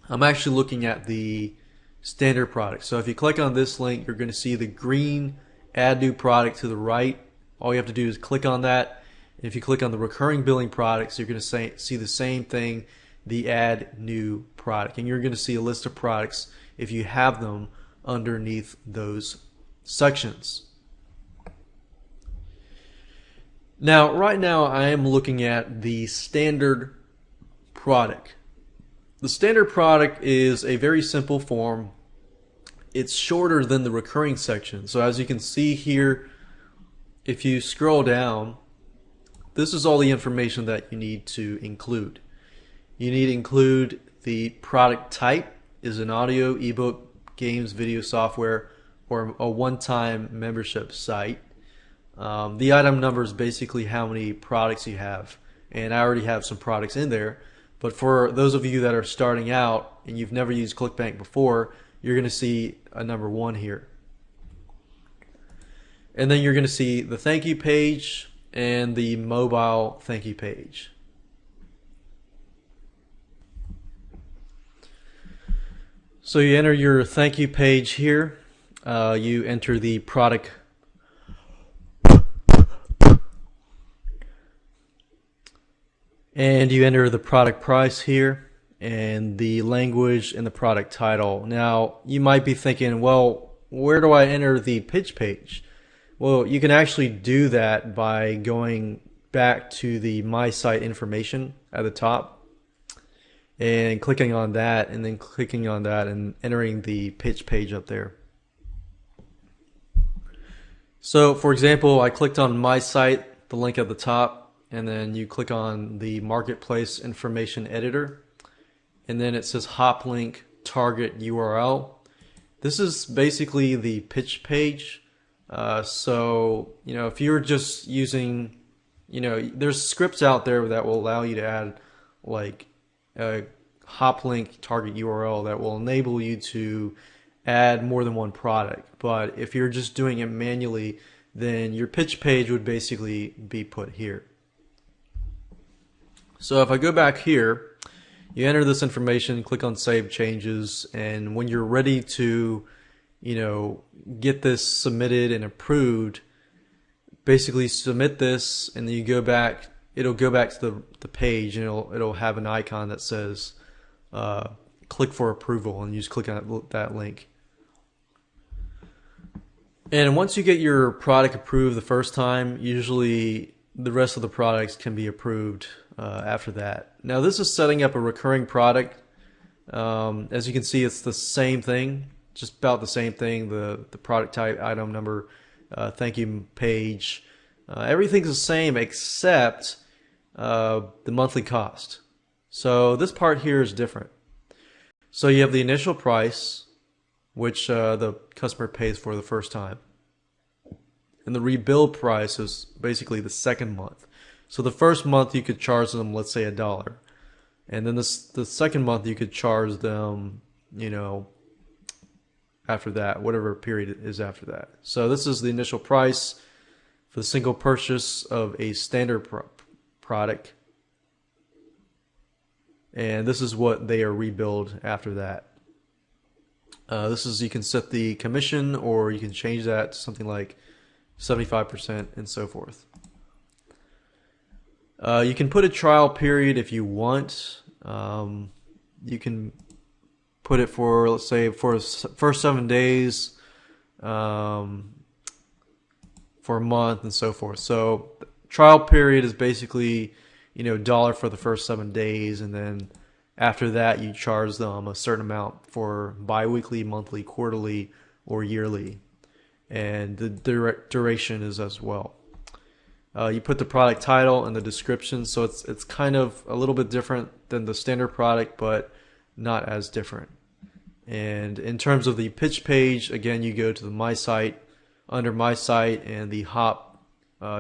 I'm actually looking at the standard product. So if you click on this link, you're going to see the green add new product to the right. All you have to do is click on that. And if you click on the recurring billing products, you're going to see the same thing, the add new product. And you're going to see a list of products if you have them underneath those sections. Now, right now I am looking at the standard product. The standard product is a very simple form. It's shorter than the recurring section. So as you can see here, if you scroll down, this is all the information that you need to include. You need to include the product type. Is an audio, ebook, games, video software, or a one-time membership site. The item number is basically how many products you have, and I already have some products in there. But for those of you that are starting out and you've never used Clickbank before, you're going to see a number 1 here. And then you're going to see the thank you page and the mobile thank you page. So you enter your thank you page here. You enter the product and you enter the product price here and the language and the product title. Now you might be thinking, well, where do I enter the pitch page? Well, you can actually do that by going back to the My Site information at the top and clicking on that, and then clicking on that and entering the pitch page up there. So for example, I clicked on My Site, the link at the top, and then you click on the marketplace information editor, and then it says hop link target URL. This is basically the pitch page. So if you're just using, there's scripts out there that will allow you to add like a hop link target URL that will enable you to add more than one product. But if you're just doing it manually, then your pitch page would basically be put here. So if I go back here, you enter this information, click on Save Changes, and when you're ready to get this submitted and approved, basically submit this, and then you go back. It'll go back to the page, and it'll have an icon that says click for approval, and you just click on that link. And once you get your product approved the first time, usually the rest of the products can be approved after that. Now this is setting up a recurring product. As you can see, it's the same thing, just about the same thing. The product type, item number, thank you page, everything's the same except the monthly cost. So this part here is different. So you have the initial price, which the customer pays for the first time. And the rebuild price is basically the second month. So the first month you could charge them, let's say, $1. And then the second month you could charge them, you know, after that, whatever period is after that. So this is the initial price for the single purchase of a standard product. And this is what they are rebilled after that. This is, you can set the commission, or you can change that to something like 75% and so forth. You can put a trial period if you want. You can put it for, let's say, for first 7 days, for a month and so forth. So trial period is basically, you know, $1 for the first 7 days, and then after that you charge them a certain amount for bi-weekly, monthly, quarterly, or yearly, and the duration is as well. You put the product title and the description, so it's kind of a little bit different than the standard product, but not as different. And in terms of the pitch page, again, you go to the My Site. Under My Site, and the hop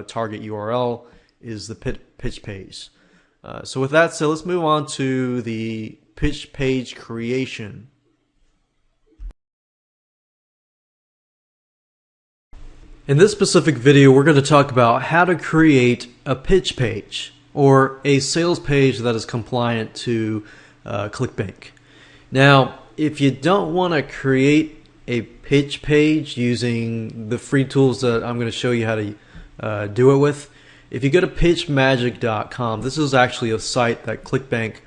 target URL is the pitch page. So with that said, let's move on to the pitch page creation. In this specific video, we're going to talk about how to create a pitch page, or a sales page that is compliant to Clickbank. Now, if you don't want to create a pitch page using the free tools that I'm going to show you how to do it with, if you go to pitchmagic.com, this is actually a site that Clickbank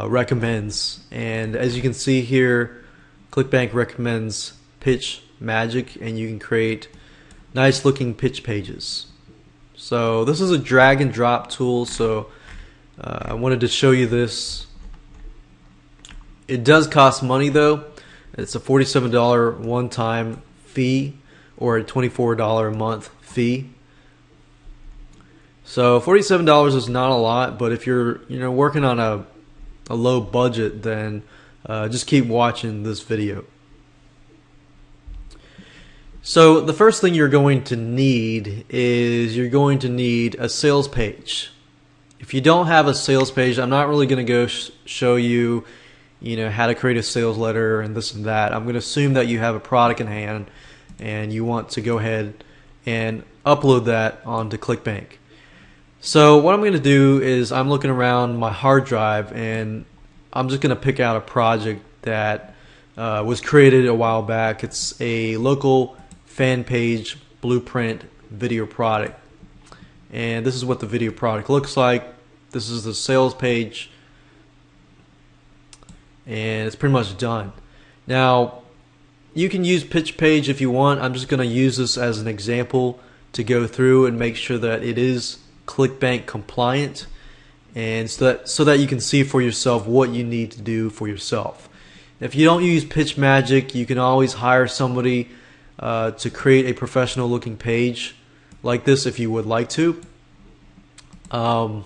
recommends, and as you can see here, Clickbank recommends Pitch Magic, and you can create nice looking pitch pages. So this is a drag and drop tool, so I wanted to show you this. It does cost money though. It's a $47 one-time fee, or a $24 a month fee. So $47 is not a lot, but if you're working on a low budget, then just keep watching this video. So the first thing you're going to need is you're going to need a sales page. If you don't have a sales page, I'm not really going to go show you, how to create a sales letter and this and that. I'm going to assume that you have a product in hand and you want to go ahead and upload that onto Clickbank. So what I'm going to do is I'm looking around my hard drive, and I'm just going to pick out a project that was created a while back. It's a local fan page blueprint video product, and this is what the video product looks like. This is the sales page, and it's pretty much done. Now you can use pitch page if you want. I'm just going to use this as an example to go through and make sure that it is Clickbank compliant, and so that you can see for yourself what you need to do for yourself. If you don't use Pitch Magic, you can always hire somebody to create a professional looking page like this if you would like to. But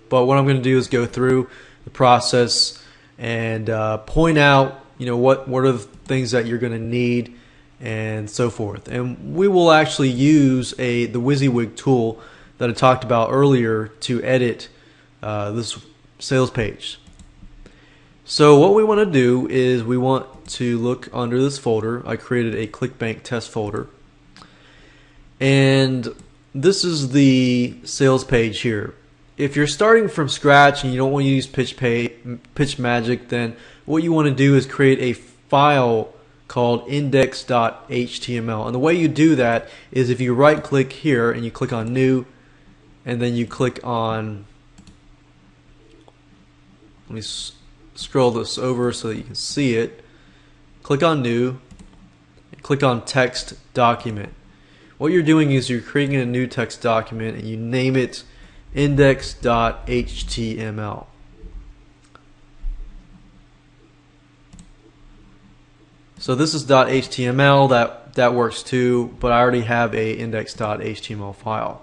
what I'm going to do is go through the process and point out what are the things that you're going to need and so forth. And we will actually use the WYSIWYG tool that I talked about earlier to edit this sales page. So what we want to do is we want to look under this folder. I created a Clickbank test folder, and this is the sales page here. If you're starting from scratch and you don't want to use Pitch Magic, then what you want to do is create a file called index.html. And the way you do that is if you right click here and you click on new, and then you click on, let me scroll this over so that you can see it. Click on new, click on text document. What you're doing is you're creating a new text document and you name it index.html. So this is .html, that works too, but I already have a index.html file.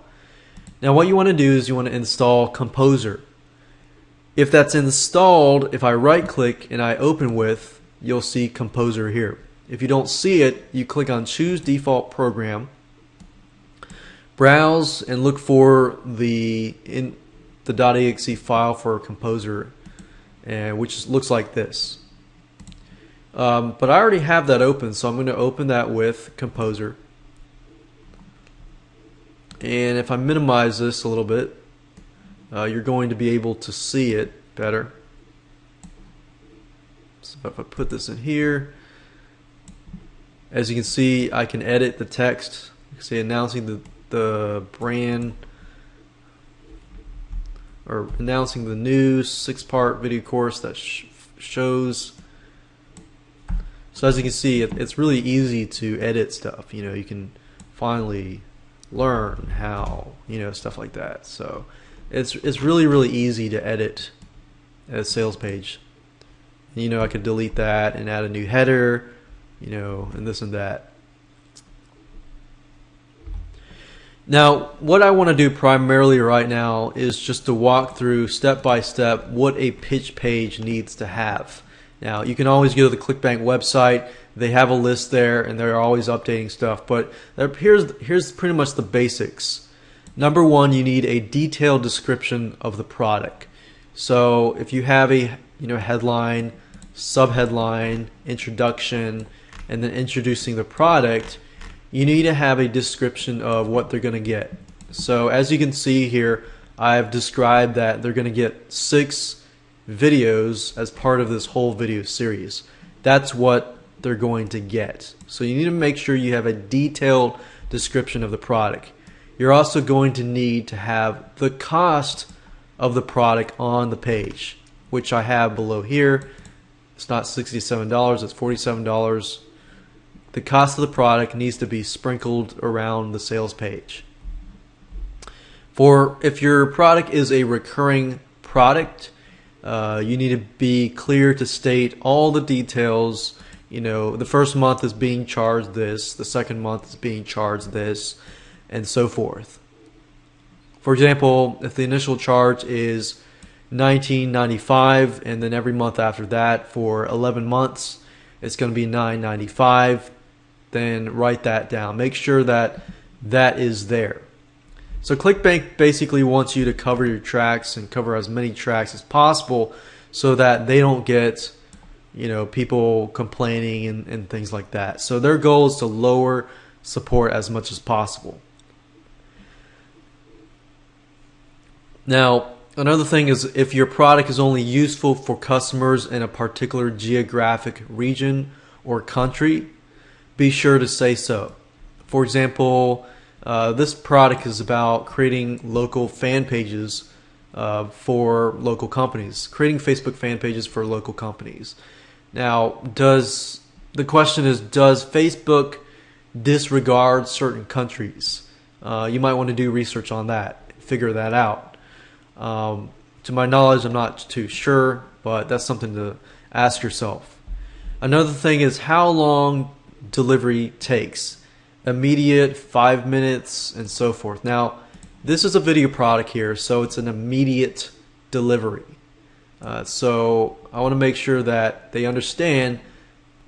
Now what you want to do is you want to install Composer. If that's installed, if I right click and I open with, you'll see Composer here. If you don't see it, you click on Choose Default Program, browse and look for the .exe file for Composer, which looks like this. But I already have that open, so I'm going to open that with Composer. And if I minimize this a little bit, you're going to be able to see it better. So if I put this in here, as you can see, I can edit the text. You can see announcing the brand, or announcing the new 6-part video course that shows. So as you can see, it's really easy to edit stuff. You know, you can finally learn how, stuff like that. So it's really easy to edit a sales page. I could delete that and add a new header, and this and that. Now, what I want to do primarily right now is just to walk through step by step what a pitch page needs to have. Now, you can always go to the Clickbank website. They have a list there, and they're always updating stuff. But here's pretty much the basics. Number one, you need a detailed description of the product. So if you have a headline, subheadline, introduction, and then introducing the product, you need to have a description of what they're going to get. So as you can see here, I've described that they're going to get 6 videos as part of this whole video series. That's what they're going to get. So you need to make sure you have a detailed description of the product. You're also going to need to have the cost of the product on the page, which I have below here. It's not $67, it's $47. The cost of the product needs to be sprinkled around the sales page. If your product is a recurring product, you need to be clear to state all the details. The first month is being charged this, the second month is being charged this, and so forth. For example, if the initial charge is $19.95 and then every month after that for 11 months it's going to be $9.95, then write that down. Make sure that that is there. So Clickbank basically wants you to cover your tracks and cover as many tracks as possible so that they don't get people complaining and things like that. So their goal is to lower support as much as possible. Now, another thing is if your product is only useful for customers in a particular geographic region or country, be sure to say so. For example, this product is about creating local fan pages for local companies, creating Facebook fan pages for local companies. Now, the question is, does Facebook disregard certain countries? You might want to do research on that, figure that out. To my knowledge, I'm not too sure, but that's something to ask yourself. Another thing is how long delivery takes. Immediate, 5 minutes, and so forth. Now, this is a video product here, so it's an immediate delivery. So I want to make sure that they understand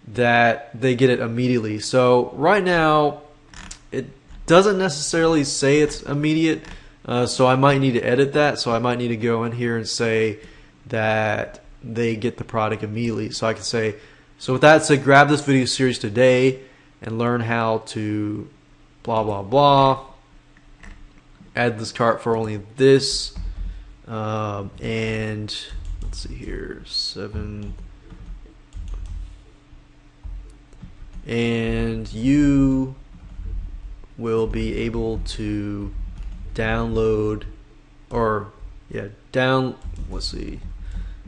that they get it immediately. So right now, it doesn't necessarily say it's immediate, so I might need to edit that. So I might need to go in here and say that they get the product immediately. So I can say, so with that said, grab this video series today and learn how to blah blah blah, add this cart for only this, and let's see here, 7, and you will be able to download, let's see,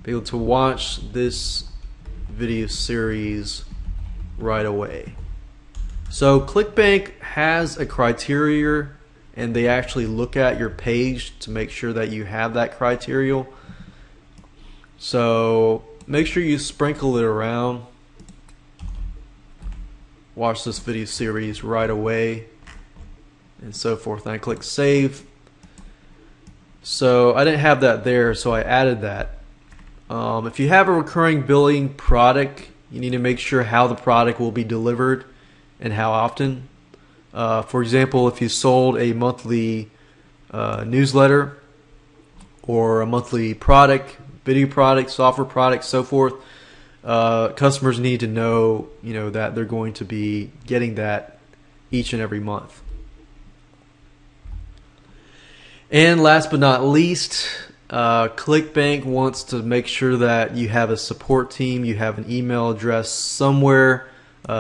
be able to watch this video series right away. So Clickbank has a criteria, and they actually look at your page to make sure that you have that criteria. So make sure you sprinkle it around. Watch this video series right away and so forth. And I click save. So I didn't have that there, so I added that. If you have a recurring billing product, you need to make sure how the product will be delivered and how often. For example, if you sold a monthly newsletter or a monthly product, video product, software product, so forth, customers need to know, that they're going to be getting that each and every month. And last but not least, Clickbank wants to make sure that you have a support team, you have an email address somewhere,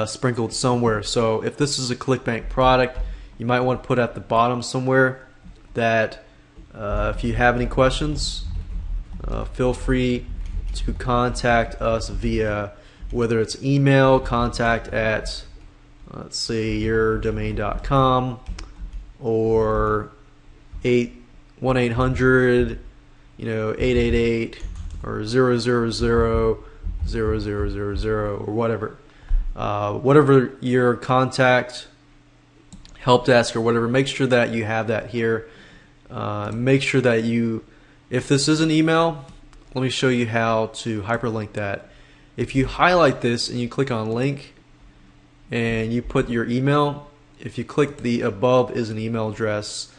sprinkled somewhere. So if this is a Clickbank product, you might want to put at the bottom somewhere that if you have any questions, feel free to contact us via whether it's email, contact at let's say yourdomain.com, or 1-800 888 or 000 or whatever. Whatever your contact help desk or whatever, make sure that you have that here. Make sure that if this is an email, let me show you how to hyperlink that. If you highlight this and you click on link and you put your email, if you click the above is an email address,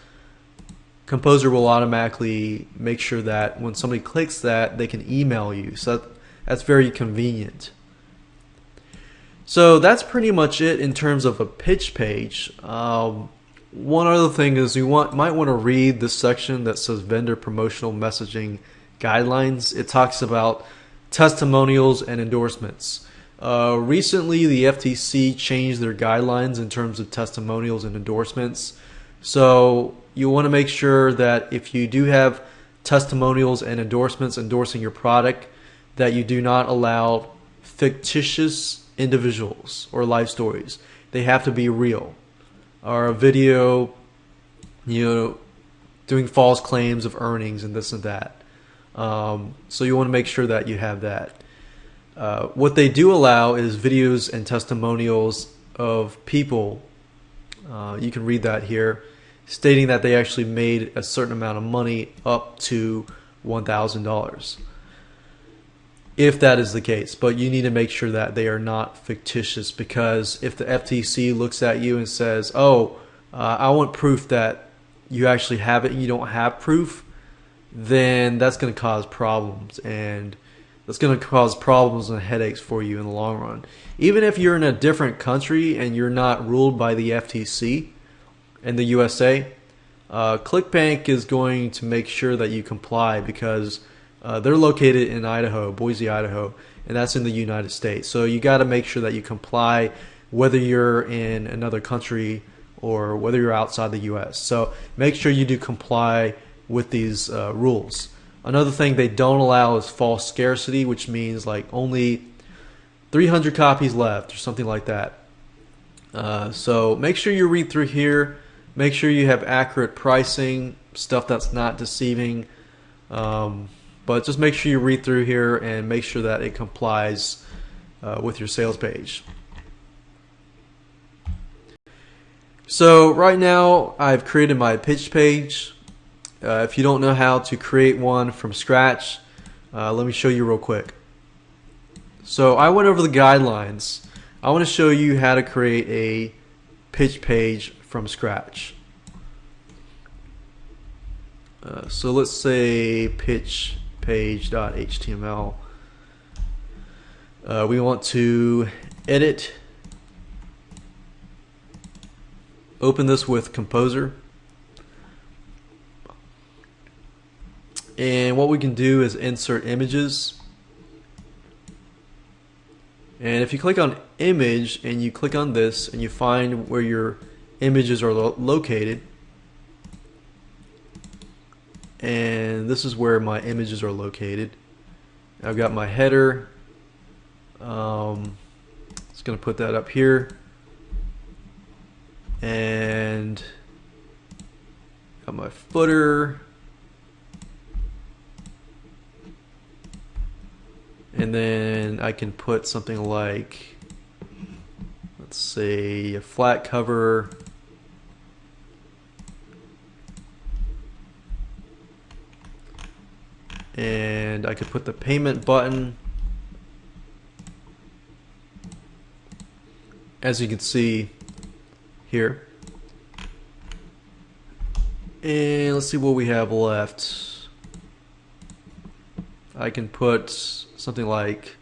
Composer will automatically make sure that when somebody clicks that, they can email you. So that's very convenient. So that's pretty much it in terms of a pitch page. One other thing is you might want to read this section that says vendor promotional messaging guidelines. It talks about testimonials and endorsements. Recently, the FTC changed their guidelines in terms of testimonials and endorsements. So you want to make sure that if you do have testimonials and endorsements endorsing your product, that you do not allow fictitious individuals or life stories. They have to be real. Or a video, doing false claims of earnings and this and that. So you want to make sure that you have that. What they do allow is videos and testimonials of people. You can read that here, stating that they actually made a certain amount of money up to $1,000. If that is the case, but you need to make sure that they are not fictitious, because if the FTC looks at you and says, oh, I want proof that you actually have it and you don't have proof, then that's going to cause problems, and that's going to cause problems and headaches for you in the long run. Even if you're in a different country and you're not ruled by the FTC in the USA, Clickbank is going to make sure that you comply, because they're located in Idaho, Boise, Idaho, and that's in the United States. So you got to make sure that you comply whether you're in another country or whether you're outside the US. So make sure you do comply with these rules. Another thing they don't allow is false scarcity, which means like only 300 copies left or something like that. So make sure you read through here. Make sure you have accurate pricing, stuff that's not deceiving. But just make sure you read through here and make sure that it complies with your sales page. So right now I've created my pitch page. If you don't know how to create one from scratch, let me show you real quick. So I went over the guidelines. I want to show you how to create a pitch page from scratch. So let's say pitch page.html. We want to edit. Open this with Composer. And what we can do is insert images. And if you click on image and you click on this and you find where your images are located, and this is where my images are located. I've got my header. Just going to put that up here. and got my footer, and then I can put something like, let's say, a flat cover, and I could put the payment button. As you can see here. And let's see what we have left. I can put something like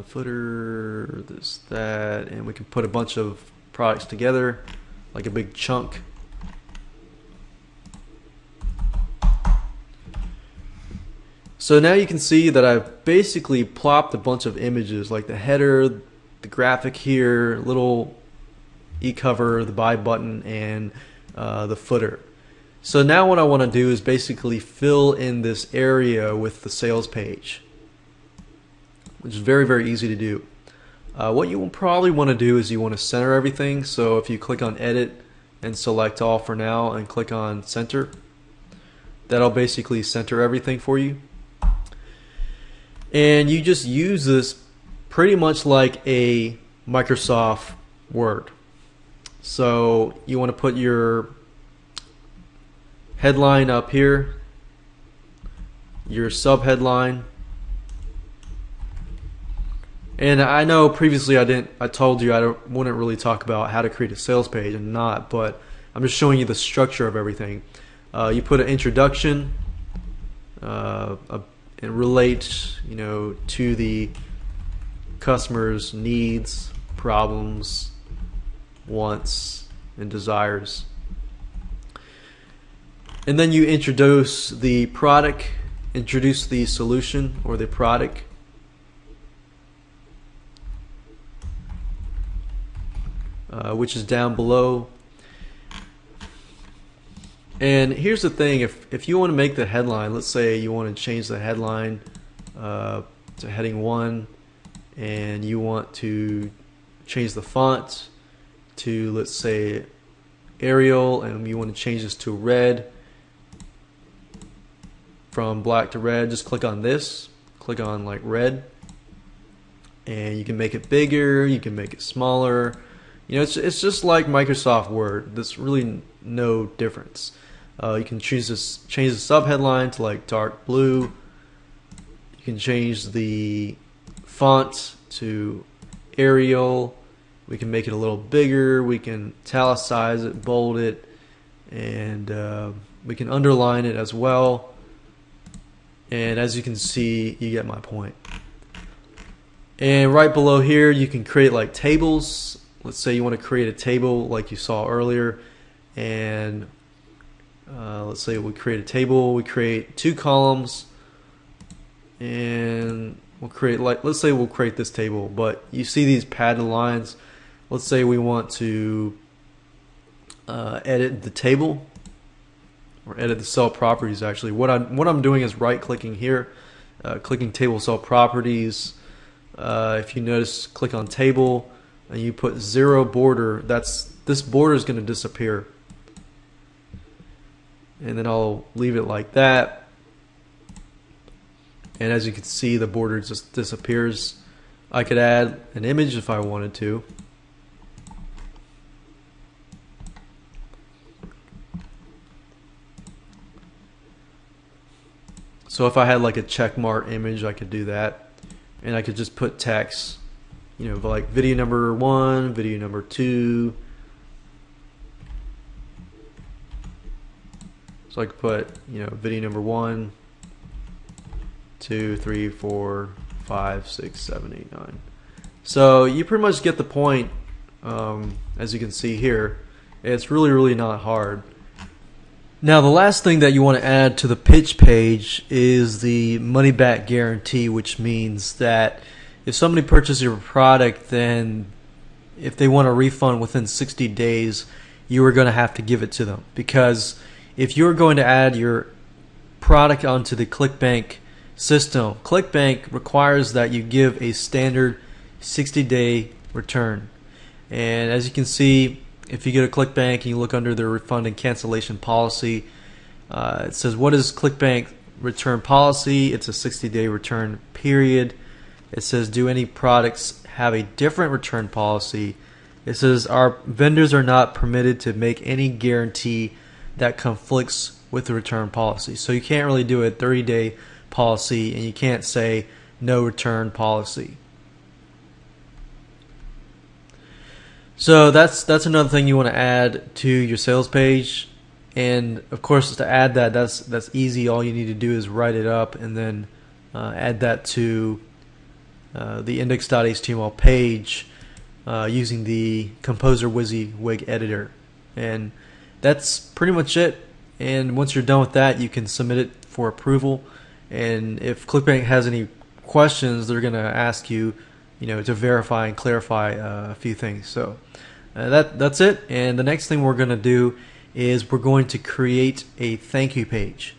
footer, this, that, and we can put a bunch of products together like a big chunk. So now you can see that I've basically plopped a bunch of images like the header, the graphic here, little e-cover, the buy button, and the footer. So now what I want to do is basically fill in this area with the sales page, which is very, very easy to do. What you will probably want to do is you want to center everything. So if you click on edit and select all for now and click on center, that'll basically center everything for you. And you just use this pretty much like a Microsoft Word. So you want to put your headline up here, your subheadline, and I know previously I told you I wouldn't really talk about how to create a sales page and not, but I'm just showing you the structure of everything. You put an introduction and relate, to the customer's needs, problems, wants, and desires. And then you introduce the product, introduce the solution or the product. Which is down below. And here's the thing, if you want to make the headline, let's say you want to change the headline to heading 1, and you want to change the font to, let's say, Arial, and you want to change this to red, from black to red, just click on this, click on like red, and you can make it bigger, you can make it smaller. It's just like Microsoft Word. There's really no difference. You can change the subheadline to like dark blue. You can change the font to Arial. We can make it a little bigger. We can italicize it, bold it, and we can underline it as well. And as you can see, you get my point. And right below here, you can create like tables. Let's say you want to create a table like you saw earlier, and let's say we create a table. We create 2 columns, and we'll create let's say we'll create this table. But you see these padded lines. Let's say we want to edit the table or edit the cell properties. Actually, what I'm doing is right-clicking here, clicking table cell properties. If you notice, click on table. And you put 0 border, this border is going to disappear. And then I'll leave it like that. And as you can see, the border just disappears. I could add an image if I wanted to. So if I had like a checkmark image, I could do that. And I could just put text. Like video number 1, video number 2. So I could put, video number 1, 2, 3, 4, 5, 6, 7, 8, 9. So you pretty much get the point. As you can see here, it's really, really not hard. Now the last thing that you want to add to the pitch page is the money back guarantee, which means that if somebody purchases your product, then if they want a refund within 60 days, you are going to have to give it to them. Because if you're going to add your product onto the Clickbank system, Clickbank requires that you give a standard 60-day return. And as you can see, if you go to Clickbank and you look under the refund and cancellation policy, it says, what is Clickbank return policy? It's a 60-day return period. It says, do any products have a different return policy? It says, our vendors are not permitted to make any guarantee that conflicts with the return policy. So you can't really do a 30-day policy, and you can't say no return policy. So that's another thing you want to add to your sales page. And of course, to add that, that's easy. All you need to do is write it up and then add that to the index.html page using the Composer WYSIWYG editor. And that's pretty much it. And once you're done with that, you can submit it for approval. And if Clickbank has any questions, they're going to ask you, to verify and clarify a few things. So that's it. And the next thing we're going to do is we're going to create a thank you page.